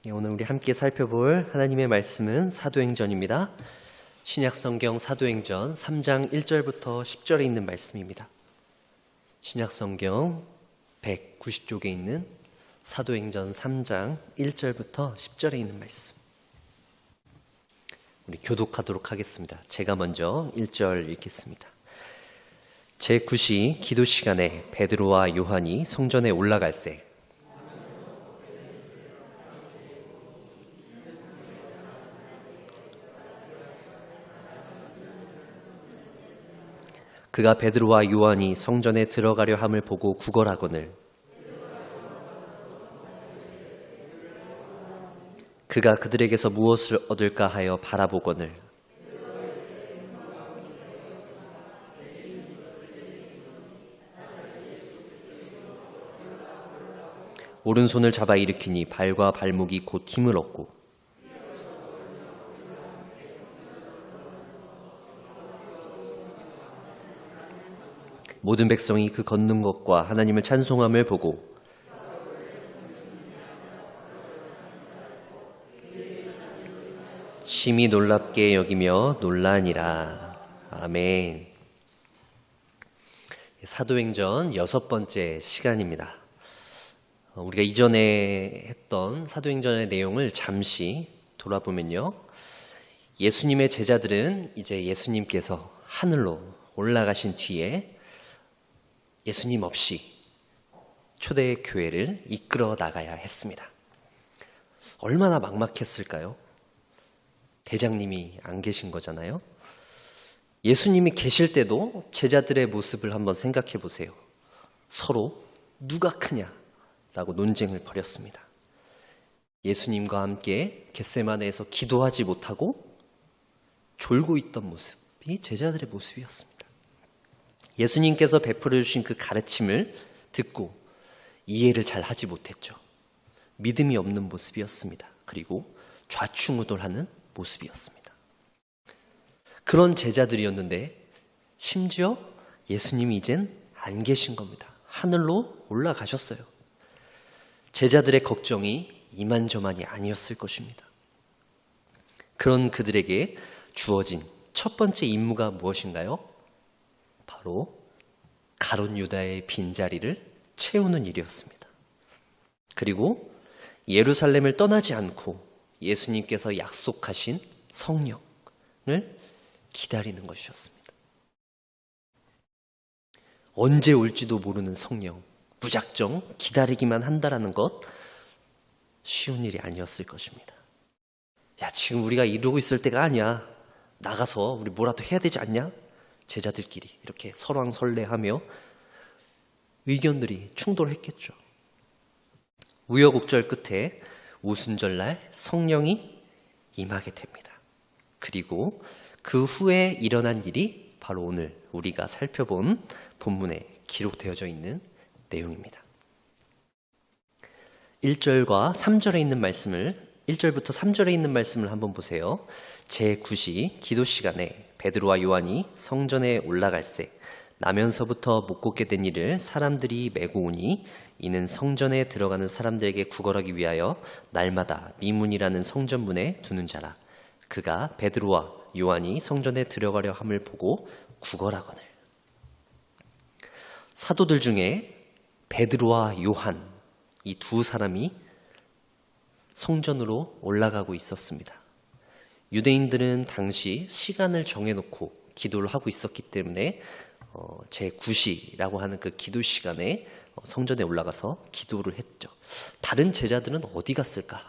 오늘 우리 함께 살펴볼 하나님의 말씀은 사도행전입니다. 신약성경 사도행전 3장 1절부터 10절에 있는 말씀입니다. 신약성경 190쪽에 있는 사도행전 3장 1절부터 10절에 있는 말씀. 우리 교독하도록 하겠습니다. 제가 먼저 1절 읽겠습니다. 제9시 기도 시간에 베드로와 요한이 성전에 올라갈새 그가 베드로와 요한이 성전에 들어가려 함을 보고 구걸하거늘 그가 그들에게서 무엇을 얻을까 하여 바라보거늘 오른손을 잡아 일으키니 발과 발목이 곧 힘을 얻고 모든 백성이 그 걷는 것과 하나님을 찬송함을 보고 심히 놀랍게 여기며 놀라니라. 아멘. 사도행전 6번째 시간입니다. 우리가 이전에 했던 사도행전의 내용을 잠시 돌아보면요. 예수님의 제자들은 이제 예수님께서 하늘로 올라가신 뒤에 예수님 없이 초대교회를 이끌어 나가야 했습니다. 얼마나 막막했을까요? 대장님이 안 계신 거잖아요. 예수님이 계실 때도 제자들의 모습을 한번 생각해 보세요. 서로 누가 크냐라고 논쟁을 벌였습니다. 예수님과 함께 겟세마네에서 기도하지 못하고 졸고 있던 모습이 제자들의 모습이었습니다. 예수님께서 베풀어 주신 그 가르침을 듣고 이해를 잘 하지 못했죠. 믿음이 없는 모습이었습니다. 그리고 좌충우돌하는 모습이었습니다. 그런 제자들이었는데 심지어 예수님이 이젠 안 계신 겁니다. 하늘로 올라가셨어요. 제자들의 걱정이 이만저만이 아니었을 것입니다. 그런 그들에게 주어진 첫 번째 임무가 무엇인가요? 바로 가룟 유다의 빈자리를 채우는 일이었습니다. 그리고 예루살렘을 떠나지 않고 예수님께서 약속하신 성령을 기다리는 것이었습니다. 언제 올지도 모르는 성령, 무작정 기다리기만 한다라는 것 쉬운 일이 아니었을 것입니다. 야, 지금 우리가 이러고 있을 때가 아니야. 나가서 우리 뭐라도 해야 되지 않냐? 제자들끼리 이렇게 설왕설래하며 의견들이 충돌했겠죠. 우여곡절 끝에 오순절날 성령이 임하게 됩니다. 그리고 그 후에 일어난 일이 바로 오늘 우리가 살펴본 본문에 기록되어져 있는 내용입니다. 1절과 3절에 있는 말씀을 1절부터 3절에 있는 말씀을 한번 보세요. 제9시 기도 시간에 베드로와 요한이 성전에 올라갈새 나면서부터 못 걷게 된 이를 사람들이 메고 오니 이는 성전에 들어가는 사람들에게 구걸하기 위하여 날마다 미문이라는 성전문에 두는 자라. 그가 베드로와 요한이 성전에 들어가려 함을 보고 구걸하거늘. 사도들 중에 베드로와 요한 이 두 사람이 성전으로 올라가고 있었습니다. 유대인들은 당시 시간을 정해놓고 기도를 하고 있었기 때문에 제9시라고 하는 그 기도 시간에 성전에 올라가서 기도를 했죠. 다른 제자들은 어디 갔을까?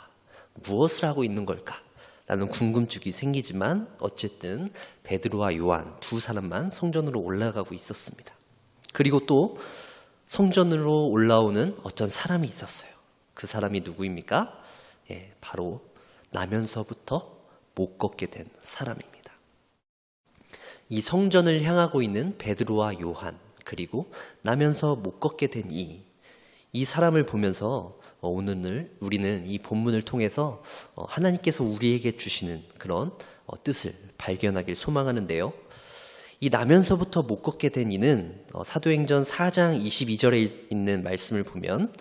무엇을 하고 있는 걸까? 라는 궁금증이 생기지만 어쨌든 베드로와 요한 두 사람만 성전으로 올라가고 있었습니다. 그리고 또 성전으로 올라오는 어떤 사람이 있었어요. 그 사람이 누구입니까? 바로 나면서부터 못 걷게 된 사람입니다. 이 성전을 향하고 있는 베드로와 요한 그리고 나면서 못 걷게 된 이 사람을 보면서 오늘 우리는 이 본문을 통해서 하나님께서 우리에게 주시는 그런 뜻을 발견하길 소망하는데요. 이 나면서부터 못 걷게 된 이는 사도행전 4장 22절에 있는 말씀을 보면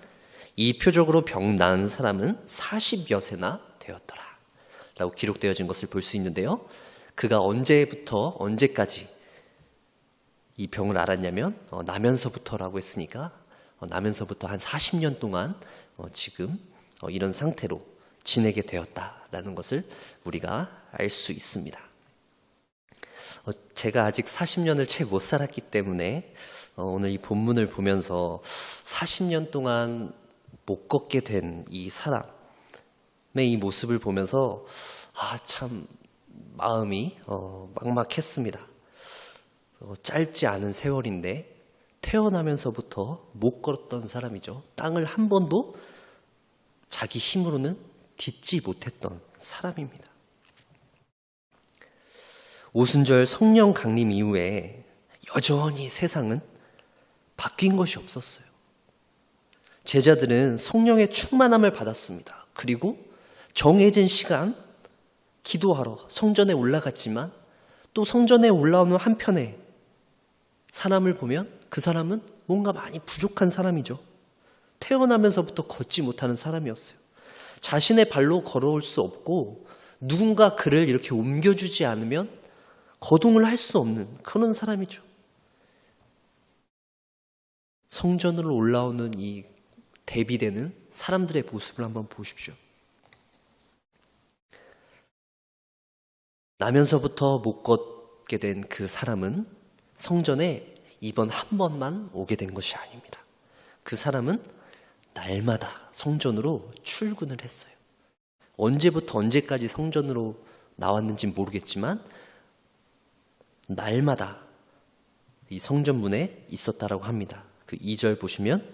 이 표적으로 병 나은 사람은 40여세나 되었더라 라고 기록되어진 것을 볼 수 있는데요. 그가 언제부터 언제까지 이 병을 앓았냐면 나면서부터라고 했으니까 나면서부터 한 40년 동안 지금 이런 상태로 지내게 되었다라는 것을 우리가 알 수 있습니다. 제가 아직 40년을 채 못 살았기 때문에 오늘 이 본문을 보면서 40년 동안 못 걷게 된 이 사람의 이 모습을 보면서 참 마음이 막막했습니다. 짧지 않은 세월인데 태어나면서부터 못 걸었던 사람이죠. 땅을 한 번도 자기 힘으로는 딛지 못했던 사람입니다. 오순절 성령 강림 이후에 여전히 세상은 바뀐 것이 없었어요. 제자들은 성령의 충만함을 받았습니다. 그리고 정해진 시간 기도하러 성전에 올라갔지만 또 성전에 올라오는 한편에 사람을 보면 그 사람은 뭔가 많이 부족한 사람이죠. 태어나면서부터 걷지 못하는 사람이었어요. 자신의 발로 걸어올 수 없고 누군가 그를 이렇게 옮겨주지 않으면 거동을 할 수 없는 그런 사람이죠. 성전으로 올라오는 이 대비되는 사람들의 모습을 한번 보십시오. 나면서부터 못 걷게 된 그 사람은 성전에 이번 한 번만 오게 된 것이 아닙니다. 그 사람은 날마다 성전으로 출근을 했어요. 언제부터 언제까지 성전으로 나왔는지 모르겠지만 날마다 이 성전문에 있었다라고 합니다. 그 2절 보시면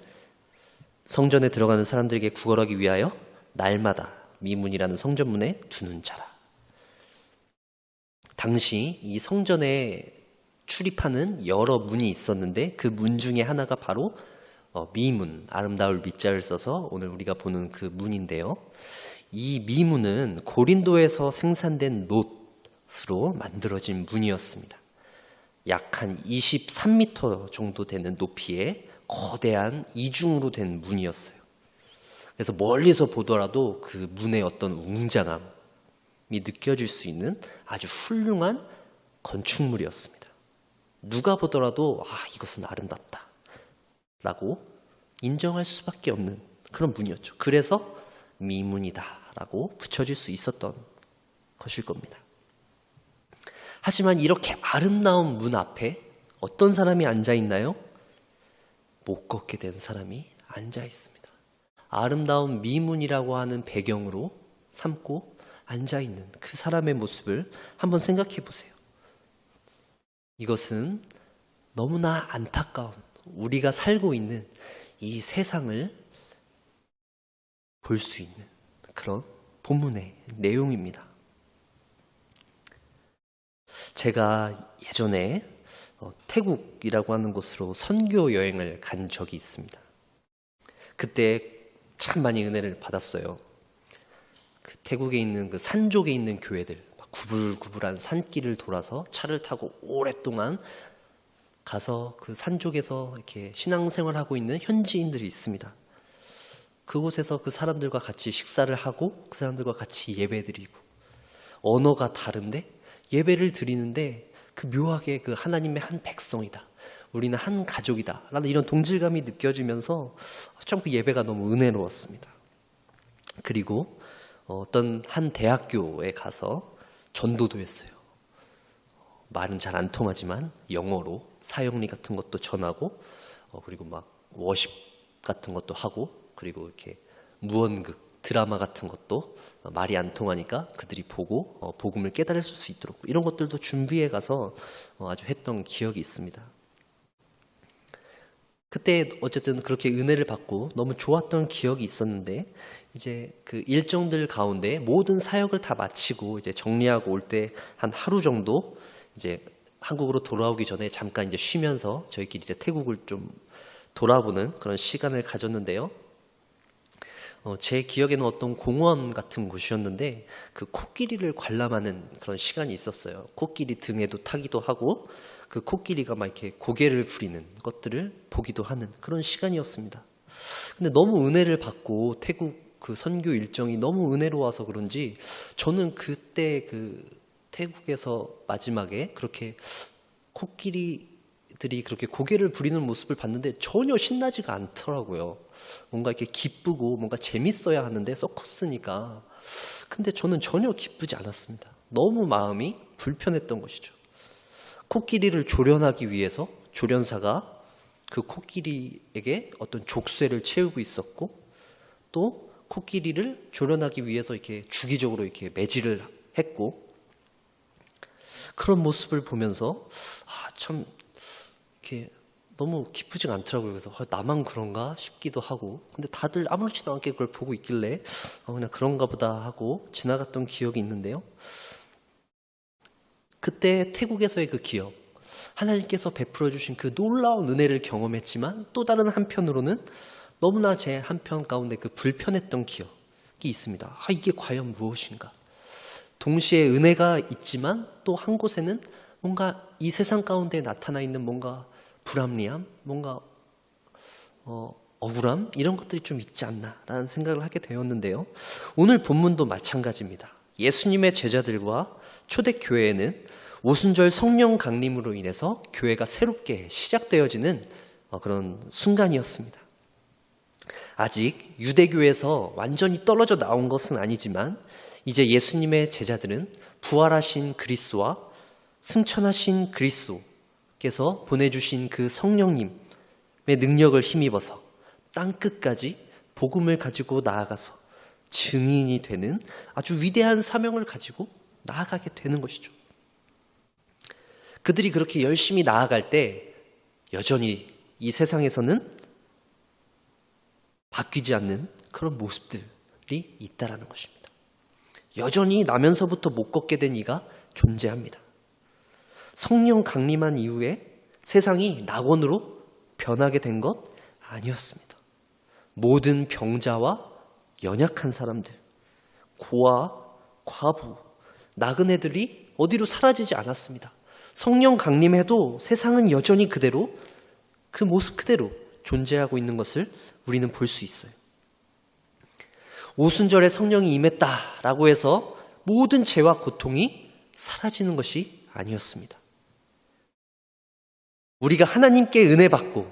성전에 들어가는 사람들에게 구걸하기 위하여 날마다 미문이라는 성전문에 두는 자라. 당시 이 성전에 출입하는 여러 문이 있었는데 그 문 중에 하나가 바로 미문, 아름다울 미자를 써서 오늘 우리가 보는 그 문인데요. 이 미문은 고린도에서 생산된 놋으로 만들어진 문이었습니다. 약 한 23m 정도 되는 높이의 거대한 이중으로 된 문이었어요. 그래서 멀리서 보더라도 그 문의 어떤 웅장함이 느껴질 수 있는 아주 훌륭한 건축물이었습니다. 누가 보더라도 이것은 아름답다 라고 인정할 수밖에 없는 그런 문이었죠. 그래서 미문이다 라고 붙여질 수 있었던 것일 겁니다. 하지만 이렇게 아름다운 문 앞에 어떤 사람이 앉아 있나요? 못 걷게 된 사람이 앉아 있습니다. 아름다운 미문이라고 하는 배경으로 삼고 앉아 있는 그 사람의 모습을 한번 생각해 보세요. 이것은 너무나 안타까운 우리가 살고 있는 이 세상을 볼 수 있는 그런 본문의 내용입니다. 제가 예전에 태국이라고 하는 곳으로 선교 여행을 간 적이 있습니다. 그때 참 많이 은혜를 받았어요. 그 태국에 있는 그 산족에 있는 교회들, 구불구불한 산길을 돌아서 차를 타고 오랫동안 가서 그 산족에서 이렇게 신앙생활하고 있는 현지인들이 있습니다. 그곳에서 그 사람들과 같이 식사를 하고 그 사람들과 같이 예배드리고 언어가 다른데 예배를 드리는데 그 묘하게 그 하나님의 한 백성이다. 우리는 한 가족이다. 라는 이런 동질감이 느껴지면서 참 그 예배가 너무 은혜로웠습니다. 그리고 어떤 한 대학교에 가서 전도도 했어요. 말은 잘 안 통하지만 영어로 사역리 같은 것도 전하고 그리고 막 워십 같은 것도 하고 그리고 이렇게 무언극 드라마 같은 것도 말이 안 통하니까 그들이 보고 복음을 깨달을 수 있도록 이런 것들도 준비해 가서 아주 했던 기억이 있습니다. 그때 어쨌든 그렇게 은혜를 받고 너무 좋았던 기억이 있었는데 이제 그 일정들 가운데 모든 사역을 다 마치고 이제 정리하고 올 때 한 하루 정도 이제 한국으로 돌아오기 전에 잠깐 이제 쉬면서 저희끼리 이제 태국을 좀 돌아보는 그런 시간을 가졌는데요. 제 기억에는 어떤 공원 같은 곳이었는데 그 코끼리를 관람하는 그런 시간이 있었어요. 코끼리 등에도 타기도 하고 그 코끼리가 막 이렇게 고개를 부리는 것들을 보기도 하는 그런 시간이었습니다. 근데 너무 은혜를 받고 태국 그 선교 일정이 너무 은혜로워서 그런지 저는 그때 그 태국에서 마지막에 그렇게 코끼리들이 그렇게 고개를 부리는 모습을 봤는데 전혀 신나지가 않더라고요. 뭔가 이렇게 기쁘고 뭔가 재밌어야 하는데 서커스니까. 근데 저는 전혀 기쁘지 않았습니다. 너무 마음이 불편했던 것이죠. 코끼리를 조련하기 위해서 조련사가 그 코끼리에게 어떤 족쇄를 채우고 있었고, 또 코끼리를 조련하기 위해서 이렇게 주기적으로 이렇게 매질을 했고, 그런 모습을 보면서 참 이렇게 너무 기쁘지가 않더라고요. 그래서 나만 그런가 싶기도 하고, 근데 다들 아무렇지도 않게 그걸 보고 있길래 그냥 그런가 보다 하고 지나갔던 기억이 있는데요. 그때 태국에서의 그 기억, 하나님께서 베풀어 주신 그 놀라운 은혜를 경험했지만 또 다른 한편으로는 너무나 제 한편 가운데 그 불편했던 기억이 있습니다. 이게 과연 무엇인가? 동시에 은혜가 있지만 또 한 곳에는 뭔가 이 세상 가운데 나타나 있는 뭔가 불합리함, 뭔가 억울함, 이런 것들이 좀 있지 않나라는 생각을 하게 되었는데요. 오늘 본문도 마찬가지입니다. 예수님의 제자들과 초대교회에는 오순절 성령 강림으로 인해서 교회가 새롭게 시작되어지는 그런 순간이었습니다. 아직 유대교에서 완전히 떨어져 나온 것은 아니지만 이제 예수님의 제자들은 부활하신 그리스도와 승천하신 그리스도께서 보내주신 그 성령님의 능력을 힘입어서 땅끝까지 복음을 가지고 나아가서 증인이 되는 아주 위대한 사명을 가지고 나아가게 되는 것이죠. 그들이 그렇게 열심히 나아갈 때 여전히 이 세상에서는 바뀌지 않는 그런 모습들이 있다라는 것입니다. 여전히 나면서부터 못 걷게 된 이가 존재합니다. 성령 강림한 이후에 세상이 낙원으로 변하게 된 것 아니었습니다. 모든 병자와 연약한 사람들, 고아, 과부, 나그네들이 어디로 사라지지 않았습니다. 성령 강림해도 세상은 여전히 그대로, 그 모습 그대로 존재하고 있는 것을 우리는 볼 수 있어요. 오순절에 성령이 임했다라고 해서 모든 죄와 고통이 사라지는 것이 아니었습니다. 우리가 하나님께 은혜 받고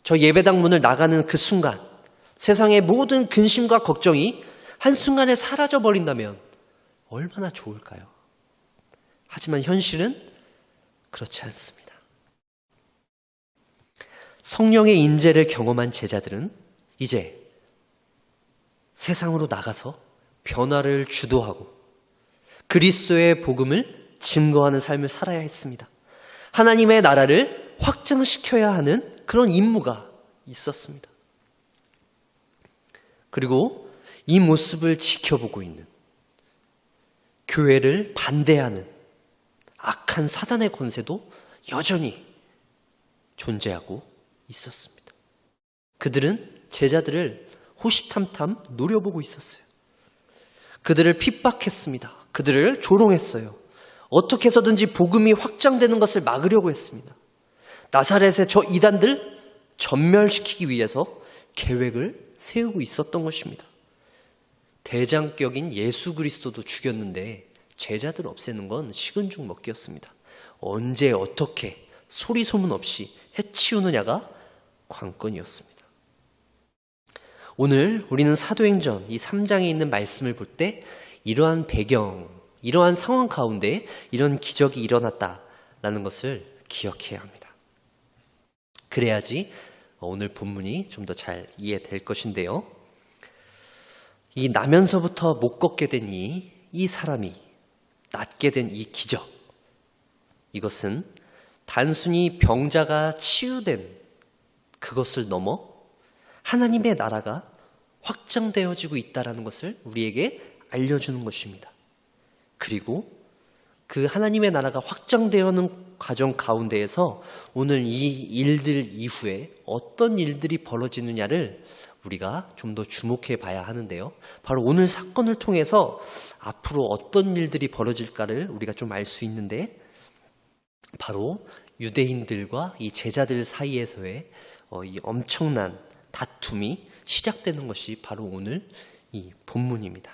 저 예배당 문을 나가는 그 순간 세상의 모든 근심과 걱정이 한순간에 사라져 버린다면 얼마나 좋을까요? 하지만 현실은 그렇지 않습니다. 성령의 임재를 경험한 제자들은 이제 세상으로 나가서 변화를 주도하고 그리스도의 복음을 증거하는 삶을 살아야 했습니다. 하나님의 나라를 확장시켜야 하는 그런 임무가 있었습니다. 그리고 이 모습을 지켜보고 있는 교회를 반대하는 악한 사단의 권세도 여전히 존재하고 있었습니다. 그들은 제자들을 호시탐탐 노려보고 있었어요. 그들을 핍박했습니다. 그들을 조롱했어요. 어떻게 해서든지 복음이 확장되는 것을 막으려고 했습니다. 나사렛의 저 이단들 전멸시키기 위해서 계획을 세우고 있었던 것입니다. 대장격인 예수 그리스도도 죽였는데 제자들 없애는 건 식은 죽 먹기였습니다. 언제 어떻게 소리 소문 없이 해치우느냐가 관건이었습니다. 오늘 우리는 사도행전 이 3장에 있는 말씀을 볼 때 이러한 배경, 이러한 상황 가운데 이런 기적이 일어났다라는 것을 기억해야 합니다. 그래야지 오늘 본문이 좀 더 잘 이해될 것인데요. 이 나면서부터 못 걷게 된 이 사람이 낫게 된 이 기적, 이것은 단순히 병자가 치유된 그것을 넘어 하나님의 나라가 확장되어지고 있다는 것을 우리에게 알려주는 것입니다. 그리고 그 하나님의 나라가 확장되어는 과정 가운데에서 오늘 이 일들 이후에 어떤 일들이 벌어지느냐를 우리가 좀 더 주목해 봐야 하는데요. 바로 오늘 사건을 통해서 앞으로 어떤 일들이 벌어질까를 우리가 좀 알 수 있는데, 바로 유대인들과 이 제자들 사이에서의 이 엄청난 다툼이 시작되는 것이 바로 오늘 이 본문입니다.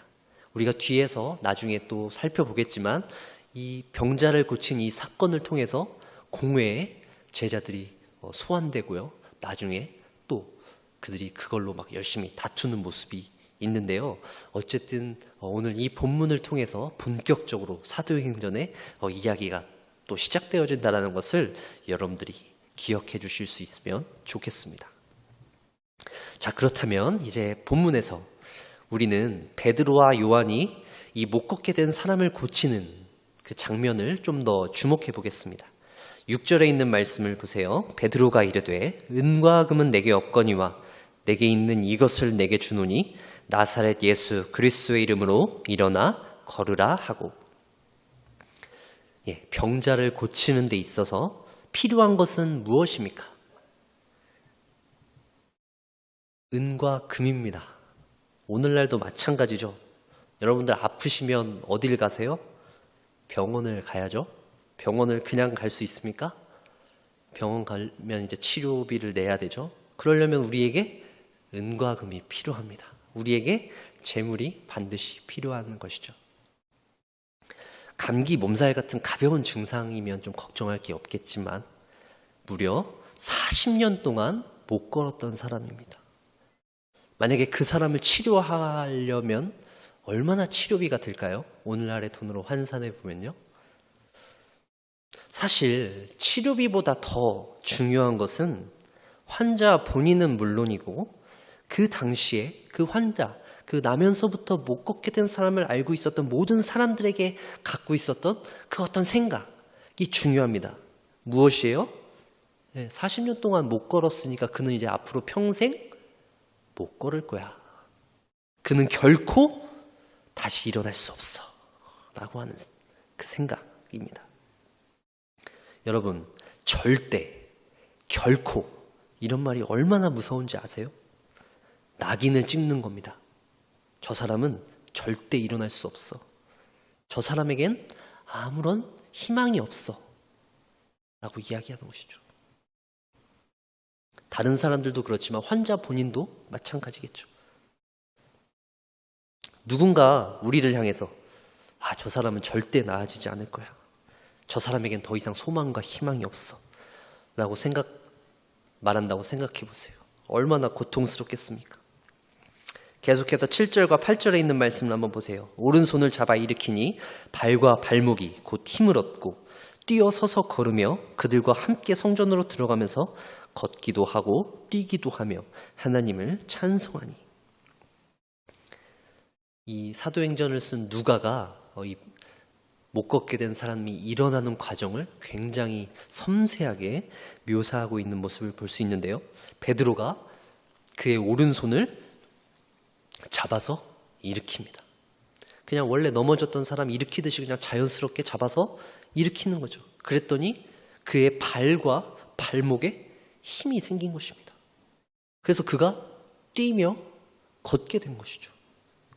우리가 뒤에서 나중에 또 살펴보겠지만 이 병자를 고친 이 사건을 통해서 공회에 제자들이 소환되고요. 나중에 또 그들이 그걸로 막 열심히 다투는 모습이 있는데요. 어쨌든 오늘 이 본문을 통해서 본격적으로 사도행전의 이야기가 또 시작되어진다는 것을 여러분들이 기억해 주실 수 있으면 좋겠습니다. 자, 그렇다면 이제 본문에서 우리는 베드로와 요한이 이 못 걷게 된 사람을 고치는 그 장면을 좀 더 주목해 보겠습니다. 6절에 있는 말씀을 보세요. 베드로가 이르되 은과 금은 내게 없거니와 내게 있는 이것을 내게 주노니 나사렛 예수 그리스도의 이름으로 일어나 걸으라 하고, 병자를 고치는 데 있어서 필요한 것은 무엇입니까? 은과 금입니다. 오늘날도 마찬가지죠. 여러분들 아프시면 어딜 가세요? 병원을 가야죠. 병원을 그냥 갈 수 있습니까? 병원 가면 이제 치료비를 내야 되죠. 그러려면 우리에게 은과 금이 필요합니다. 우리에게 재물이 반드시 필요한 것이죠. 감기, 몸살 같은 가벼운 증상이면 좀 걱정할 게 없겠지만 무려 40년 동안 못 걸었던 사람입니다. 만약에 그 사람을 치료하려면 얼마나 치료비가 들까요? 오늘날의 돈으로 환산해 보면요. 사실 치료비보다 더 중요한 것은 환자 본인은 물론이고 그 당시에 그 환자, 그 나면서부터 못 걷게 된 사람을 알고 있었던 모든 사람들에게 갖고 있었던 그 어떤 생각이 중요합니다. 무엇이에요? 40년 동안 못 걸었으니까 그는 이제 앞으로 평생 못 걸을 거야. 그는 결코 다시 일어날 수 없어. 라고 하는 그 생각입니다. 여러분, 절대, 결코 이런 말이 얼마나 무서운지 아세요? 낙인을 찍는 겁니다. 저 사람은 절대 일어날 수 없어. 저 사람에겐 아무런 희망이 없어. 라고 이야기하는 것이죠. 다른 사람들도 그렇지만 환자 본인도 마찬가지겠죠. 누군가 우리를 향해서 저 사람은 절대 나아지지 않을 거야. 저 사람에겐 더 이상 소망과 희망이 없어. 라고 말한다고 생각해 보세요. 얼마나 고통스럽겠습니까? 계속해서 7절과 8절에 있는 말씀을 한번 보세요. 오른손을 잡아 일으키니 발과 발목이 곧 힘을 얻고 뛰어서서 걸으며 그들과 함께 성전으로 들어가면서 걷기도 하고 뛰기도 하며 하나님을 찬송하니. 이 사도행전을 쓴 누가가 못 걷게 된 사람이 일어나는 과정을 굉장히 섬세하게 묘사하고 있는 모습을 볼 수 있는데요. 베드로가 그의 오른손을 잡아서 일으킵니다. 그냥 원래 넘어졌던 사람 일으키듯이 그냥 자연스럽게 잡아서 일으키는 거죠. 그랬더니 그의 발과 발목에 힘이 생긴 것입니다. 그래서 그가 뛰며 걷게 된 것이죠.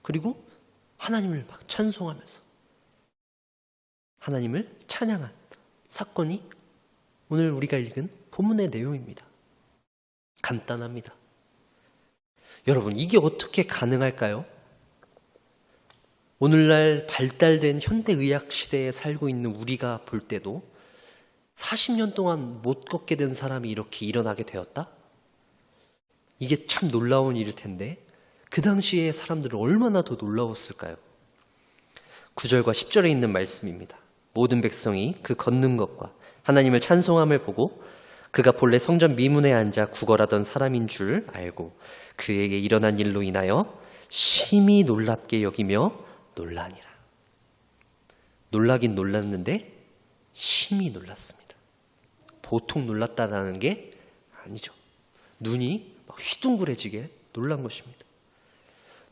그리고 하나님을 막 찬송하면서 하나님을 찬양한 사건이 오늘 우리가 읽은 본문의 내용입니다. 간단합니다. 여러분, 이게 어떻게 가능할까요? 오늘날 발달된 현대의학 시대에 살고 있는 우리가 볼 때도 40년 동안 못 걷게 된 사람이 이렇게 일어나게 되었다? 이게 참 놀라운 일일 텐데 그 당시에 사람들은 얼마나 더 놀라웠을까요? 9절과 10절에 있는 말씀입니다. 모든 백성이 그 걷는 것과 하나님을 찬송함을 보고 그가 본래 성전 미문에 앉아 구걸하던 사람인 줄 알고 그에게 일어난 일로 인하여 심히 놀랍게 여기며 놀라니라. 놀라긴 놀랐는데 심히 놀랐습니다. 보통 놀랐다라는 게 아니죠. 눈이 막 휘둥그레지게 놀란 것입니다.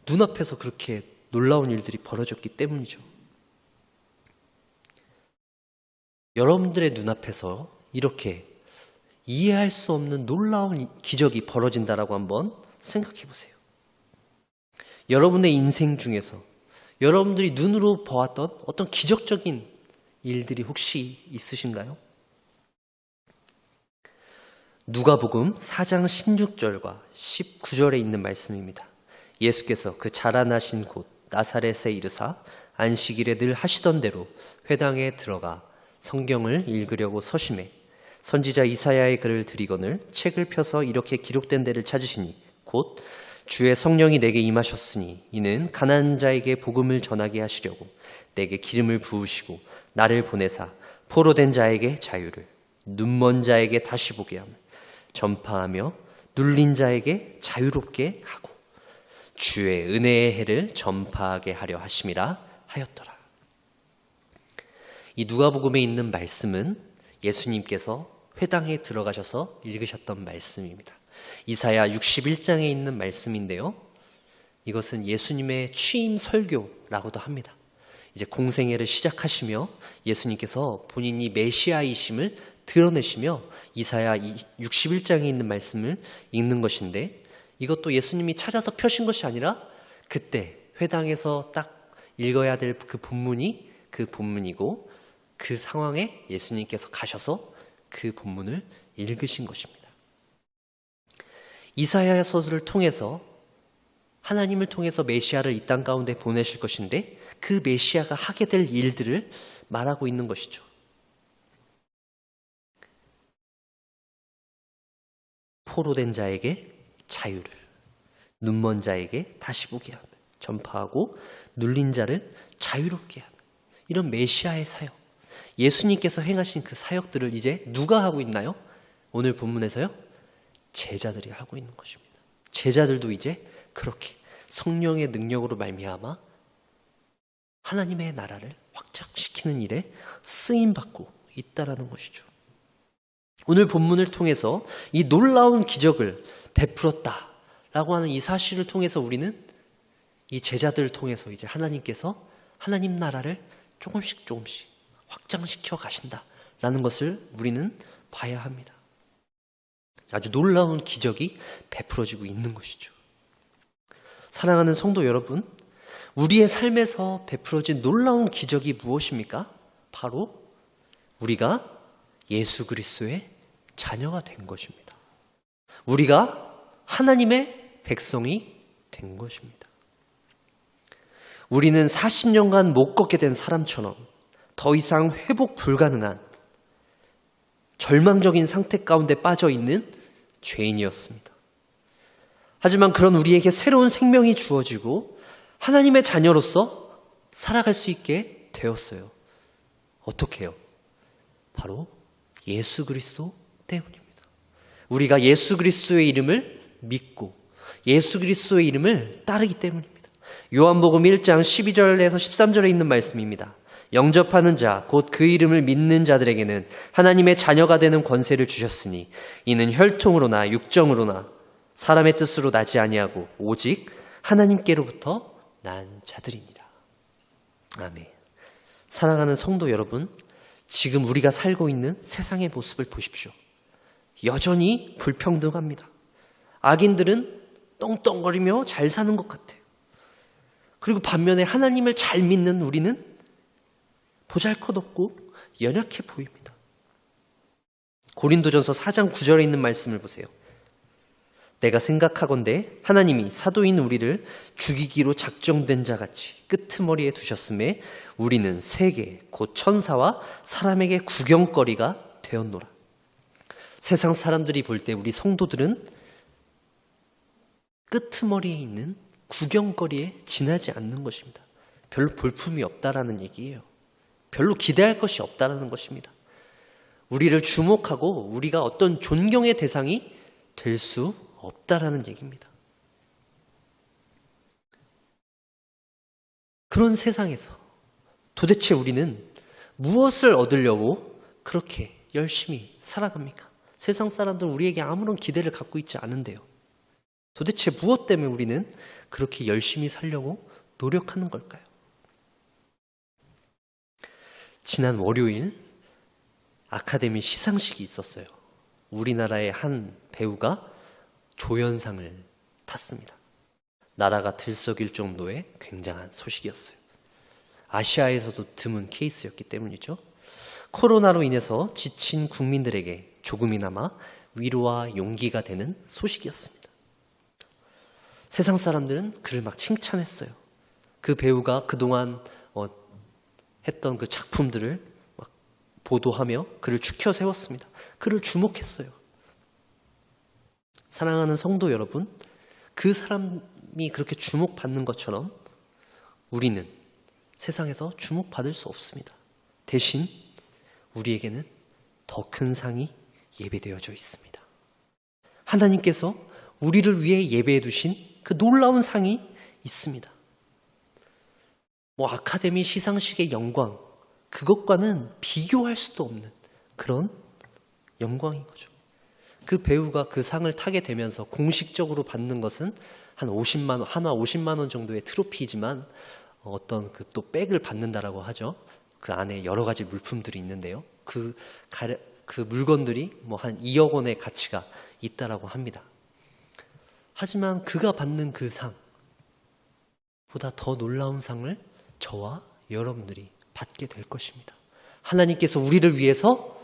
눈앞에서 그렇게 놀라운 일들이 벌어졌기 때문이죠. 여러분들의 눈앞에서 이렇게 이해할 수 없는 놀라운 기적이 벌어진다라고 한번 생각해 보세요. 여러분의 인생 중에서 여러분들이 눈으로 보았던 어떤 기적적인 일들이 혹시 있으신가요? 누가복음 4장 16절과 19절에 있는 말씀입니다. 예수께서 그 자라나신 곳 나사렛에 이르사 안식일에 늘 하시던 대로 회당에 들어가 성경을 읽으려고 서심해 선지자 이사야의 글을 들이거늘 책을 펴서 이렇게 기록된 데를 찾으시니 곧 주의 성령이 내게 임하셨으니 이는 가난한 자에게 복음을 전하게 하시려고 내게 기름을 부으시고 나를 보내사 포로된 자에게 자유를 눈먼 자에게 다시 보게 함을 전파하며 눌린 자에게 자유롭게 하고 주의 은혜의 해를 전파하게 하려 하심이라 하였더라. 이 누가복음에 있는 말씀은 예수님께서 회당에 들어가셔서 읽으셨던 말씀입니다. 이사야 61장에 있는 말씀인데요. 이것은 예수님의 취임 설교라고도 합니다. 이제 공생애를 시작하시며 예수님께서 본인이 메시아이심을 드러내시며 이사야 61장에 있는 말씀을 읽는 것인데, 이것도 예수님이 찾아서 펴신 것이 아니라 그때 회당에서 딱 읽어야 될 그 본문이고 그 상황에 예수님께서 가셔서 그 본문을 읽으신 것입니다. 이사야서를 통해서 하나님을 통해서 메시아를 이 땅 가운데 보내실 것인데 그 메시아가 하게 될 일들을 말하고 있는 것이죠. 포로된 자에게 자유를, 눈먼 자에게 다시 보게 하며 전파하고 눌린 자를 자유롭게 하는 이런 메시아의 사역, 예수님께서 행하신 그 사역들을 이제 누가 하고 있나요? 오늘 본문에서요? 제자들이 하고 있는 것입니다. 제자들도 이제 그렇게 성령의 능력으로 말미암아 하나님의 나라를 확장시키는 일에 쓰임받고 있다라는 것이죠. 오늘 본문을 통해서 이 놀라운 기적을 베풀었다라고 하는 이 사실을 통해서 우리는 이 제자들을 통해서 이제 하나님께서 하나님 나라를 조금씩 확장시켜 가신다라는 것을 우리는 봐야 합니다. 아주 놀라운 기적이 베풀어지고 있는 것이죠. 사랑하는 성도 여러분, 우리의 삶에서 베풀어진 놀라운 기적이 무엇입니까? 바로 우리가 예수 그리스도의 자녀가 된 것입니다. 우리가 하나님의 백성이 된 것입니다. 우리는 40년간 못 걷게 된 사람처럼 더 이상 회복 불가능한 절망적인 상태 가운데 빠져 있는 죄인이었습니다. 하지만 그런 우리에게 새로운 생명이 주어지고 하나님의 자녀로서 살아갈 수 있게 되었어요. 어떻게 해요? 바로 예수 그리스도 때문입니다. 우리가 예수 그리스도의 이름을 믿고 예수 그리스도의 이름을 따르기 때문입니다. 요한복음 1장 12절에서 13절에 있는 말씀입니다. 영접하는 자, 곧 그 이름을 믿는 자들에게는 하나님의 자녀가 되는 권세를 주셨으니 이는 혈통으로나 육정으로나 사람의 뜻으로 나지 아니하고 오직 하나님께로부터 난 자들이니라. 아멘. 사랑하는 성도 여러분, 지금 우리가 살고 있는 세상의 모습을 보십시오. 여전히 불평등합니다. 악인들은 떵떵거리며 잘 사는 것 같아요. 그리고 반면에 하나님을 잘 믿는 우리는 보잘것없고 연약해 보입니다. 고린도전서 4장 9절에 있는 말씀을 보세요. 내가 생각하건대 하나님이 사도인 우리를 죽이기로 작정된 자같이 끄트머리에 두셨음에 우리는 세계 곧 천사와 사람에게 구경거리가 되었노라. 세상 사람들이 볼 때 우리 성도들은 끄트머리에 있는 구경거리에 지나지 않는 것입니다. 별로 볼품이 없다라는 얘기예요. 별로 기대할 것이 없다라는 것입니다. 우리를 주목하고 우리가 어떤 존경의 대상이 될 수 없다라는 얘기입니다. 그런 세상에서 도대체 우리는 무엇을 얻으려고 그렇게 열심히 살아갑니까? 세상 사람들은 우리에게 아무런 기대를 갖고 있지 않은데요. 도대체 무엇 때문에 우리는 그렇게 열심히 살려고 노력하는 걸까요? 지난 월요일 아카데미 시상식이 있었어요. 우리나라의 한 배우가 조연상을 탔습니다. 나라가 들썩일 정도의 굉장한 소식이었어요. 아시아에서도 드문 케이스였기 때문이죠. 코로나로 인해서 지친 국민들에게 조금이나마 위로와 용기가 되는 소식이었습니다. 세상 사람들은 그를 막 칭찬했어요. 그 배우가 그동안 했던 그 작품들을 막 보도하며 그를 추켜 세웠습니다. 그를 주목했어요. 사랑하는 성도 여러분, 그 사람이 그렇게 주목받는 것처럼 우리는 세상에서 주목받을 수 없습니다. 대신 우리에게는 더 큰 상이 예배되어져 있습니다. 하나님께서 우리를 위해 예배해 두신 그 놀라운 상이 있습니다. 아카데미 시상식의 영광, 그것과는 비교할 수도 없는 그런 영광인 거죠. 그 배우가 그 상을 타게 되면서 공식적으로 받는 것은 한 50만 원, 한화 50만 원 정도의 트로피지만 어떤 그 또 백을 받는다라고 하죠. 그 안에 여러 가지 물품들이 있는데요. 그 물건들이 한 2억 원의 가치가 있다라고 합니다. 하지만 그가 받는 그 상보다 더 놀라운 상을 저와 여러분들이 받게 될 것입니다. 하나님께서 우리를 위해서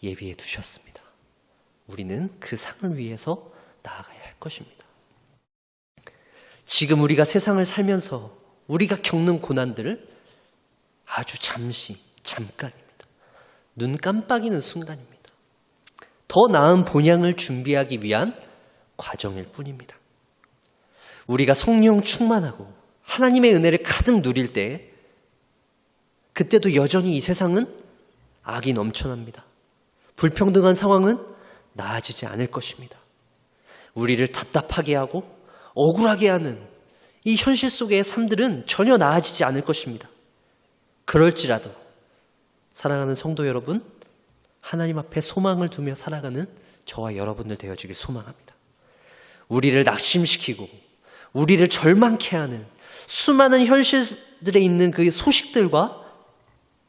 예비해 두셨습니다. 우리는 그 상을 위해서 나아가야 할 것입니다. 지금 우리가 세상을 살면서 우리가 겪는 고난들을 아주 잠깐입니다. 눈 깜빡이는 순간입니다. 더 나은 본향을 준비하기 위한 과정일 뿐입니다. 우리가 성령 충만하고 하나님의 은혜를 가득 누릴 때 그때도 여전히 이 세상은 악이 넘쳐납니다. 불평등한 상황은 나아지지 않을 것입니다. 우리를 답답하게 하고 억울하게 하는 이 현실 속의 삶들은 전혀 나아지지 않을 것입니다. 그럴지라도 사랑하는 성도 여러분, 하나님 앞에 소망을 두며 살아가는 저와 여러분들 되어주길 소망합니다. 우리를 낙심시키고 우리를 절망케 하는 수많은 현실들에 있는 그 소식들과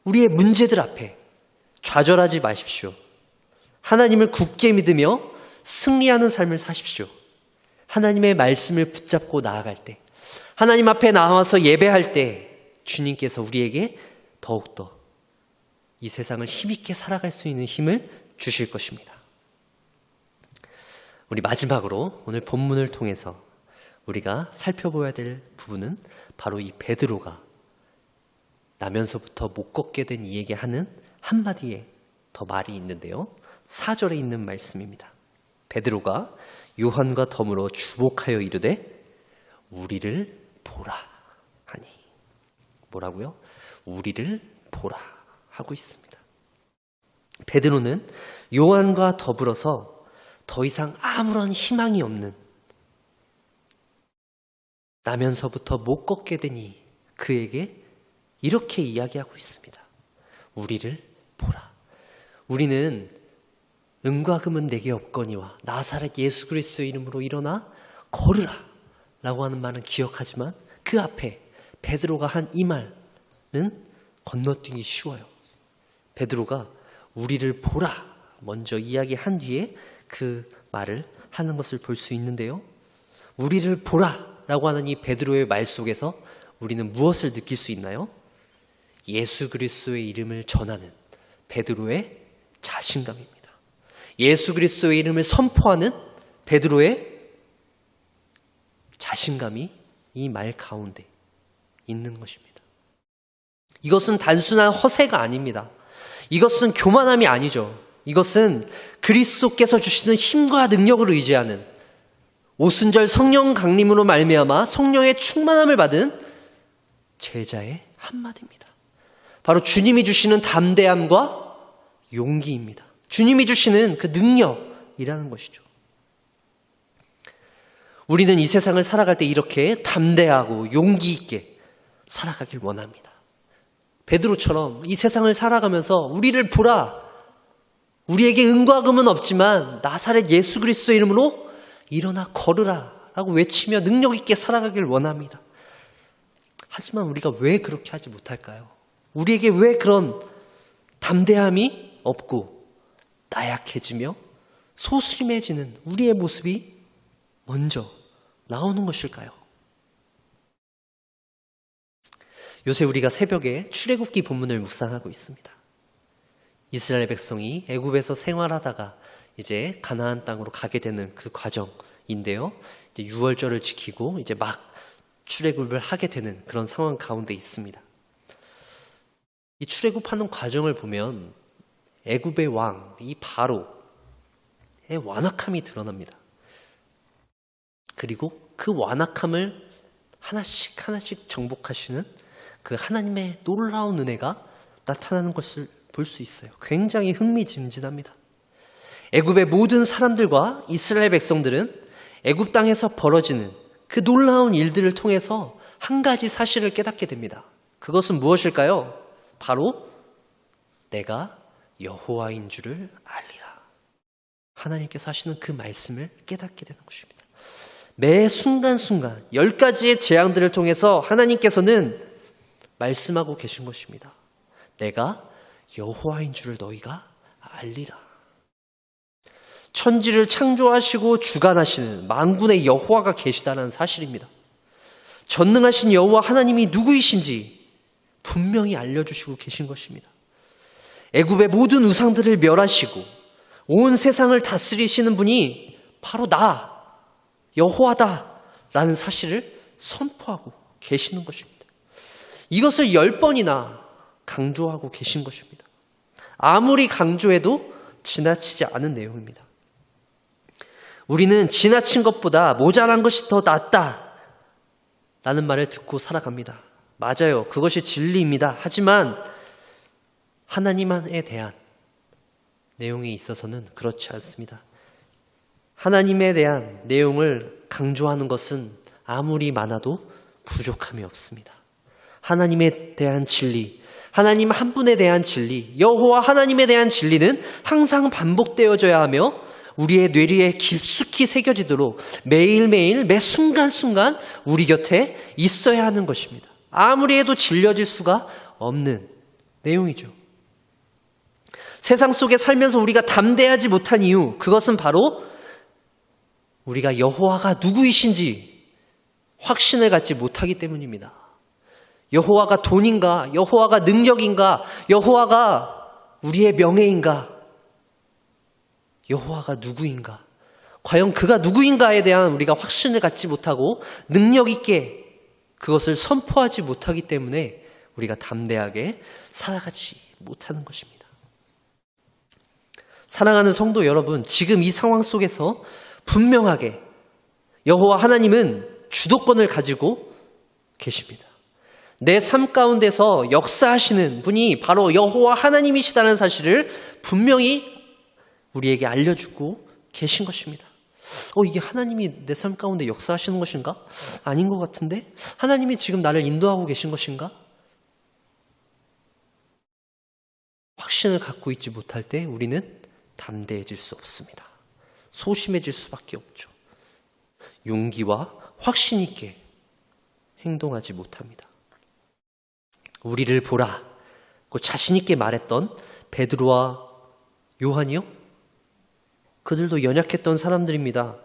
우리의 문제들 앞에 좌절하지 마십시오. 하나님을 굳게 믿으며 승리하는 삶을 사십시오. 하나님의 말씀을 붙잡고 나아갈 때, 하나님 앞에 나와서 예배할 때 주님께서 우리에게 더욱더 이 세상을 힘있게 살아갈 수 있는 힘을 주실 것입니다. 우리 마지막으로 오늘 본문을 통해서 우리가 살펴봐야 될 부분은 바로 이 베드로가 나면서부터 못 걷게 된 이에게 하는 한마디의 더 말이 있는데요. 4절에 있는 말씀입니다. 베드로가 요한과 더불어 주목하여 이르되 우리를 보라 하니. 뭐라고요? 우리를 보라 하고 있습니다. 베드로는 요한과 더불어서 더 이상 아무런 희망이 없는 나면서부터 못 걷게 되니 그에게 이렇게 이야기하고 있습니다. 우리를 보라. 우리는 은과 금은 내게 없거니와 나사렛 예수 그리스도의 이름으로 일어나 걸으라 라고 하는 말은 기억하지만 그 앞에 베드로가 한 이 말은 건너뛰기 쉬워요. 베드로가 우리를 보라 먼저 이야기한 뒤에 그 말을 하는 것을 볼 수 있는데요. 우리를 보라 라고 하는 이 베드로의 말 속에서 우리는 무엇을 느낄 수 있나요? 예수 그리스도의 이름을 전하는 베드로의 자신감입니다. 예수 그리스도의 이름을 선포하는 베드로의 자신감이 이 말 가운데 있는 것입니다. 이것은 단순한 허세가 아닙니다. 이것은 교만함이 아니죠. 이것은 그리스도께서 주시는 힘과 능력을 의지하는 오순절 성령 강림으로 말미암아 성령의 충만함을 받은 제자의 한마디입니다. 바로 주님이 주시는 담대함과 용기입니다. 주님이 주시는 그 능력이라는 것이죠. 우리는 이 세상을 살아갈 때 이렇게 담대하고 용기 있게 살아가길 원합니다. 베드로처럼 이 세상을 살아가면서 우리를 보라. 우리에게 은과 금은 없지만 나사렛 예수 그리스도의 이름으로 일어나 걸으라 라고 외치며 능력 있게 살아가길 원합니다. 하지만 우리가 왜 그렇게 하지 못할까요? 우리에게 왜 그런 담대함이 없고 나약해지며 소심해지는 우리의 모습이 먼저 나오는 것일까요? 요새 우리가 새벽에 출애굽기 본문을 묵상하고 있습니다. 이스라엘 백성이 애굽에서 생활하다가 이제 가나안 땅으로 가게 되는 그 과정인데요. 이제 유월절을 지키고 이제 막 출애굽을 하게 되는 그런 상황 가운데 있습니다. 이 출애굽하는 과정을 보면 애굽의 왕, 이 바로의 완악함이 드러납니다. 그리고 그 완악함을 하나씩 하나씩 정복하시는 그 하나님의 놀라운 은혜가 나타나는 것을 볼 수 있어요. 굉장히 흥미진진합니다. 애굽의 모든 사람들과 이스라엘 백성들은 애굽 땅에서 벌어지는 그 놀라운 일들을 통해서 한 가지 사실을 깨닫게 됩니다. 그것은 무엇일까요? 바로 내가 여호와인 줄을 알리라. 하나님께서 하시는 그 말씀을 깨닫게 되는 것입니다. 매 순간순간 10가지의 재앙들을 통해서 하나님께서는 말씀하고 계신 것입니다. 내가 여호와인 줄을 너희가 알리라. 천지를 창조하시고 주관하시는 만군의 여호와가 계시다는 사실입니다. 전능하신 여호와 하나님이 누구이신지 분명히 알려주시고 계신 것입니다. 애굽의 모든 우상들을 멸하시고 온 세상을 다스리시는 분이 바로 나, 여호와다라는 사실을 선포하고 계시는 것입니다. 이것을 10번이나 강조하고 계신 것입니다. 아무리 강조해도 지나치지 않은 내용입니다. 우리는 지나친 것보다 모자란 것이 더 낫다 라는 말을 듣고 살아갑니다. 맞아요. 그것이 진리입니다. 하지만 하나님에 대한 내용에 있어서는 그렇지 않습니다. 하나님에 대한 내용을 강조하는 것은 아무리 많아도 부족함이 없습니다. 하나님에 대한 진리, 하나님 한 분에 대한 진리, 여호와 하나님에 대한 진리는 항상 반복되어져야 하며 우리의 뇌리에 깊숙이 새겨지도록 매일매일 매 순간순간 우리 곁에 있어야 하는 것입니다. 아무리 해도 질려질 수가 없는 내용이죠. 세상 속에 살면서 우리가 담대하지 못한 이유, 그것은 바로 우리가 여호와가 누구이신지 확신을 갖지 못하기 때문입니다. 여호와가 돈인가? 여호와가 능력인가? 여호와가 우리의 명예인가? 여호와가 누구인가? 과연 그가 누구인가에 대한 우리가 확신을 갖지 못하고 능력 있게 그것을 선포하지 못하기 때문에 우리가 담대하게 살아가지 못하는 것입니다. 사랑하는 성도 여러분, 지금 이 상황 속에서 분명하게 여호와 하나님은 주도권을 가지고 계십니다. 내 삶 가운데서 역사하시는 분이 바로 여호와 하나님이시다는 사실을 분명히 우리에게 알려주고 계신 것입니다. 이게 하나님이 내 삶 가운데 역사하시는 것인가? 아닌 것 같은데? 하나님이 지금 나를 인도하고 계신 것인가? 확신을 갖고 있지 못할 때 우리는 담대해질 수 없습니다. 소심해질 수밖에 없죠. 용기와 확신 있게 행동하지 못합니다. 우리를 보라 고 자신 있게 말했던 베드로와 요한이요? 그들도 연약했던 사람들입니다.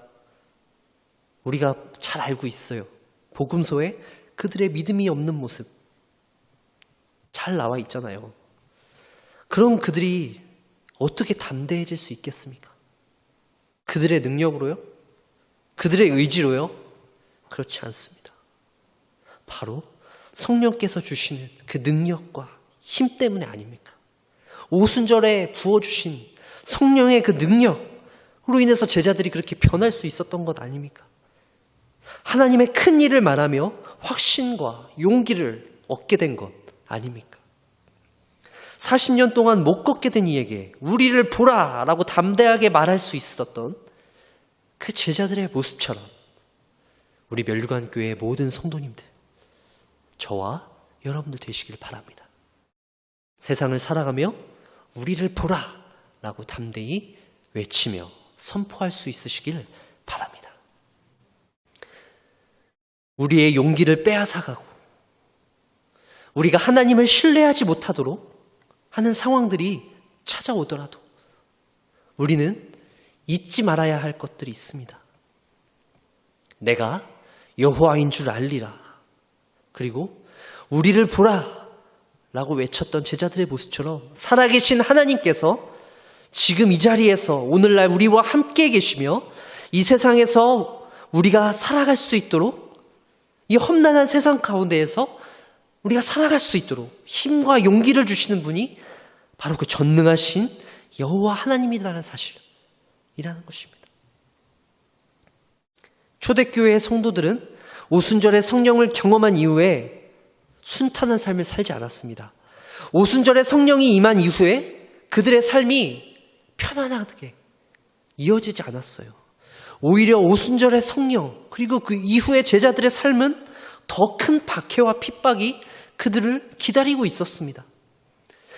우리가 잘 알고 있어요. 복음서에 그들의 믿음이 없는 모습 잘 나와 있잖아요. 그럼 그들이 어떻게 담대해질 수 있겠습니까? 그들의 능력으로요? 그들의 의지로요? 그렇지 않습니다. 바로 성령께서 주시는 그 능력과 힘 때문에 아닙니까? 오순절에 부어주신 성령의 그 능력으로 인해서 제자들이 그렇게 변할 수 있었던 것 아닙니까? 하나님의 큰 일을 말하며 확신과 용기를 얻게 된 것 아닙니까? 40년 동안 못 걷게 된 이에게 우리를 보라 라고 담대하게 말할 수 있었던 그 제자들의 모습처럼 우리 멸류관교회의 모든 성도님들, 저와 여러분들 되시길 바랍니다. 세상을 살아가며 우리를 보라 라고 담대히 외치며 선포할 수 있으시길 바랍니다. 우리의 용기를 빼앗아가고 우리가 하나님을 신뢰하지 못하도록 하는 상황들이 찾아오더라도 우리는 잊지 말아야 할 것들이 있습니다. 내가 여호와인 줄 알리라. 그리고 우리를 보라 라고 외쳤던 제자들의 모습처럼 살아계신 하나님께서 지금 이 자리에서 오늘날 우리와 함께 계시며 이 세상에서 우리가 살아갈 수 있도록, 이 험난한 세상 가운데에서 우리가 살아갈 수 있도록 힘과 용기를 주시는 분이 바로 그 전능하신 여호와 하나님이라는 사실이라는 것입니다. 초대교회의 성도들은 오순절의 성령을 경험한 이후에 순탄한 삶을 살지 않았습니다. 오순절의 성령이 임한 이후에 그들의 삶이 편안하게 이어지지 않았어요. 오히려 오순절의 성령 그리고 그 이후의 제자들의 삶은 더 큰 박해와 핍박이 그들을 기다리고 있었습니다.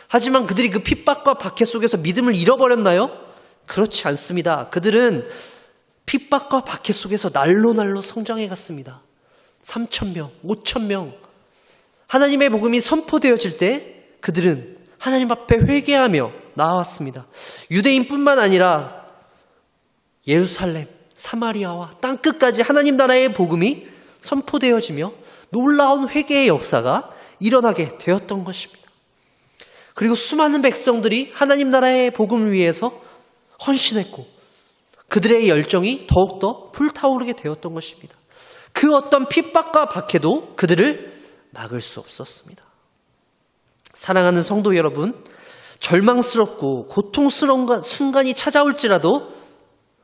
하지만 그들이 그 핍박과 박해 속에서 믿음을 잃어버렸나요? 그렇지 않습니다. 그들은 핍박과 박해 속에서 날로 성장해 갔습니다. 3,000명, 5,000명. 하나님의 복음이 선포되어질 때 그들은 하나님 앞에 회개하며 나아왔습니다. 유대인뿐만 아니라 예루살렘, 사마리아와 땅끝까지 하나님 나라의 복음이 선포되어지며 놀라운 회개의 역사가 일어나게 되었던 것입니다. 그리고 수많은 백성들이 하나님 나라의 복음을 위해서 헌신했고 그들의 열정이 더욱더 불타오르게 되었던 것입니다. 그 어떤 핍박과 박해도 그들을 막을 수 없었습니다. 사랑하는 성도 여러분, 절망스럽고 고통스러운 순간이 찾아올지라도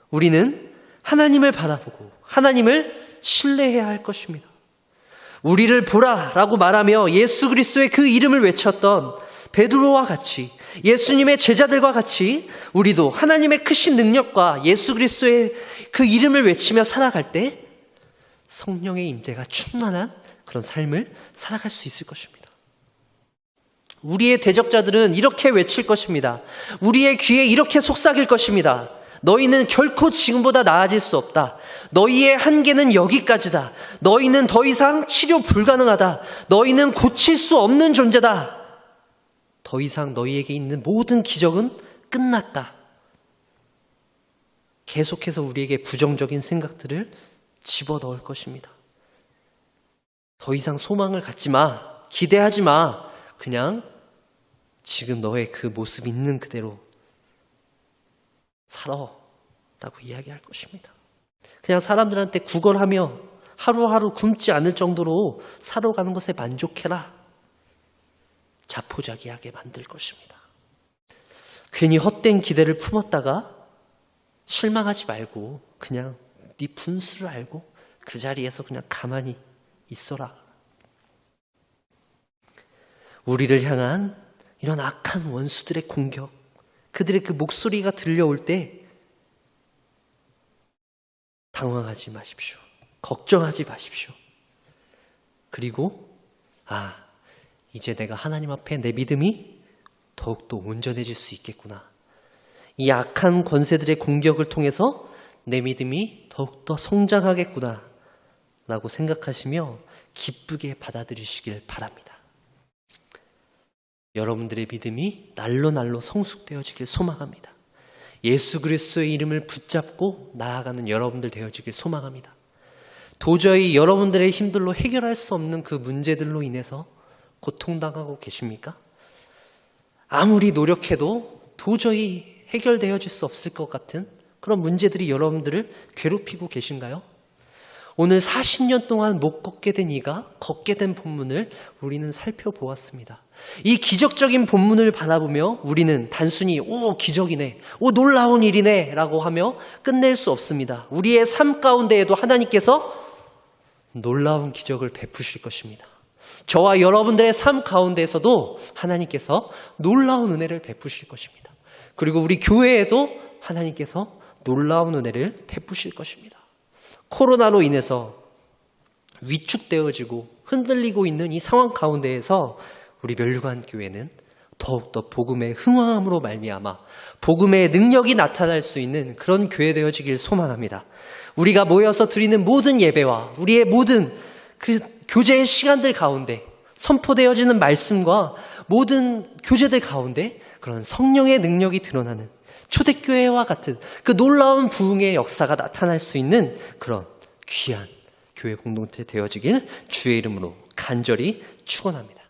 우리는 하나님을 바라보고 하나님을 신뢰해야 할 것입니다. 우리를 보라라고 말하며 예수 그리스도의 그 이름을 외쳤던 베드로와 같이, 예수님의 제자들과 같이 우리도 하나님의 크신 능력과 예수 그리스도의 그 이름을 외치며 살아갈 때 성령의 임재가 충만한 그런 삶을 살아갈 수 있을 것입니다. 우리의 대적자들은 이렇게 외칠 것입니다. 우리의 귀에 이렇게 속삭일 것입니다. 너희는 결코 지금보다 나아질 수 없다. 너희의 한계는 여기까지다. 너희는 더 이상 치료 불가능하다. 너희는 고칠 수 없는 존재다. 더 이상 너희에게 있는 모든 기적은 끝났다. 계속해서 우리에게 부정적인 생각들을 집어넣을 것입니다. 더 이상 소망을 갖지 마. 기대하지 마. 그냥 지금 너의 그 모습 있는 그대로 살아 라고 이야기할 것입니다. 그냥 사람들한테 구걸하며 하루하루 굶지 않을 정도로 살아가는 것에 만족해라. 자포자기하게 만들 것입니다. 괜히 헛된 기대를 품었다가 실망하지 말고 그냥 네 분수를 알고 그 자리에서 그냥 가만히 있어라. 우리를 향한 이런 악한 원수들의 공격, 그들의 그 목소리가 들려올 때 당황하지 마십시오. 걱정하지 마십시오. 그리고 이제 내가 하나님 앞에 내 믿음이 더욱더 온전해질 수 있겠구나. 이 악한 권세들의 공격을 통해서 내 믿음이 더욱더 성장하겠구나 라고 생각하시며 기쁘게 받아들이시길 바랍니다. 여러분들의 믿음이 날로 성숙되어지길 소망합니다. 예수 그리스도의 이름을 붙잡고 나아가는 여러분들 되어지길 소망합니다. 도저히 여러분들의 힘들로 해결할 수 없는 그 문제들로 인해서 고통당하고 계십니까? 아무리 노력해도 도저히 해결되어질 수 없을 것 같은 그런 문제들이 여러분들을 괴롭히고 계신가요? 오늘 40년 동안 못 걷게 된 이가 걷게 된 본문을 우리는 살펴보았습니다. 이 기적적인 본문을 바라보며 우리는 단순히 기적이네, 놀라운 일이네 라고 하며 끝낼 수 없습니다. 우리의 삶 가운데에도 하나님께서 놀라운 기적을 베푸실 것입니다. 저와 여러분들의 삶 가운데에서도 하나님께서 놀라운 은혜를 베푸실 것입니다. 그리고 우리 교회에도 하나님께서 놀라운 은혜를 베푸실 것입니다. 코로나로 인해서 위축되어지고 흔들리고 있는 이 상황 가운데에서 우리 멸류관 교회는 더욱더 복음의 흥황함으로 말미암아 복음의 능력이 나타날 수 있는 그런 교회 되어지길 소망합니다. 우리가 모여서 드리는 모든 예배와 우리의 모든 그 교제의 시간들 가운데 선포되어지는 말씀과 모든 교제들 가운데 그런 성령의 능력이 드러나는 초대교회와 같은 그 놀라운 부흥의 역사가 나타날 수 있는 그런 귀한 교회 공동체 되어지길 주의 이름으로 간절히 축원합니다.